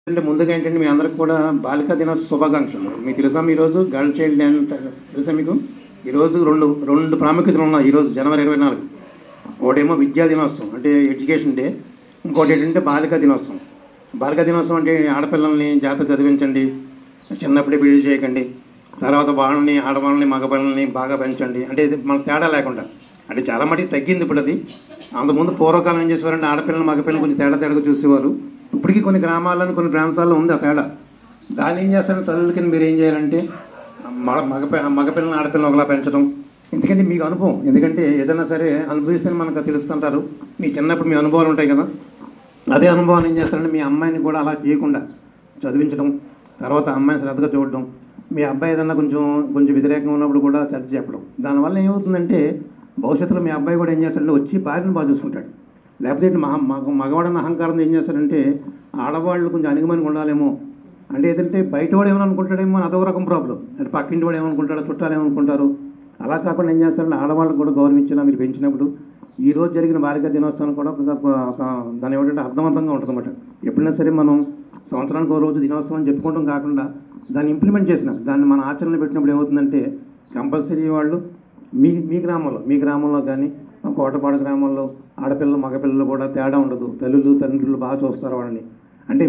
అంటే ముందుగా ఏంటంటే మీ అందరికి కూడా బాలికా దినోత్సవ శుభాకాంక్షలు. మీకు తెలుసా ఈరోజు గర్ల్ చైల్డ్ డే అంటే తెలుసా మీకు? ఈరోజు రెండు రెండు ప్రాముఖ్యతలు ఉన్నాయి ఈరోజు జనవరి 24. ఒకటేమో విద్యా దినోత్సవం అంటే ఎడ్యుకేషన్ డే, ఇంకోటి ఏంటంటే బాలికా దినోత్సవం. బాలికా దినోత్సవం అంటే ఆడపిల్లల్ని జాగ్రత్త చదివించండి, చిన్నప్పుడే పెళ్లి చేయకండి, తర్వాత వాళ్ళని ఆడవాళ్ళని మగపిల్లల్ని బాగా పెంచండి. అంటే ఇది మన తేడా లేకుండా, అంటే చాలా మటుకు తగ్గింది ఇప్పుడు అది. అంతకుముందు పూర్వకాలం ఏం చేసేవారంటే ఆడపిల్లలు మగపిల్లలు కొంచెం తేడాగా చూసేవారు. ఇప్పటికీ కొన్ని గ్రామాలను కొన్ని ప్రాంతాల్లో ఉంది ఆ తేడా. దాన్ని ఏం చేస్తారంటే తల్లుల కింద మీరు ఏం చేయాలంటే మగపిల్లలను ఆడపిల్లలు ఒకలా పెంచడం. ఎందుకంటే మీకు అనుభవం, ఎందుకంటే ఏదైనా సరే అనుభవిస్తే మనకు తెలుస్తుంటారు. మీ చిన్నప్పుడు మీ అనుభవాలు ఉంటాయి కదా, అదే అనుభవాన్ని ఏం చేస్తారంటే మీ అమ్మాయిని కూడా అలా చేయకుండా చదివించడం, తర్వాత అమ్మాయిని శ్రద్ధగా చూడడం, మీ అబ్బాయి ఏదన్నా కొంచెం కొంచెం వ్యతిరేకంగా ఉన్నప్పుడు కూడా చర్చ చెప్పడం. దానివల్ల ఏమవుతుందంటే భవిష్యత్తులో మీ అబ్బాయి కూడా ఏం చేస్తాడంటే వచ్చి భార్యను బాగా చూసుకుంటాడు. లేకపోతే మగవాడన్న అహంకారం ఏం చేస్తాడంటే ఆడవాళ్ళు కొంచెం అణిగిమని ఉండాలేమో, అంటే ఏదంటే బయట వాడు ఏమని అనుకుంటాడేమో అదొక రకం ప్రాబ్లం, అంటే పక్కింటి వాడు ఏమనుకుంటాడో, చుట్టాలు ఏమనుకుంటారు. అలా కాకుండా ఏం చేస్తారంటే ఆడవాళ్ళకు కూడా గౌరవించినా మీరు పెంచినప్పుడు ఈ రోజు జరిగిన బాలికా దినోత్సవం కూడా దాని ఏమిటంటే అర్థవంతంగా ఉంటుంది అన్నమాట. ఎప్పుడైనా సరే మనం సంవత్సరానికి ఒక రోజు దినోత్సవం అని చెప్పుకోవడం కాకుండా దాన్ని ఇంప్లిమెంట్ చేసిన దాన్ని మన ఆచరణలో పెట్టినప్పుడు ఏమవుతుందంటే కంపల్సరీ వాళ్ళు మీ గ్రామంలో కానీ కోటపాడు గ్రామంలో ఆడపిల్లలు మగపిల్లలు కూడా తేడా ఉండదు, తల్లులు తండ్రులు బాగా చూస్తారు వాళ్ళని. అంటే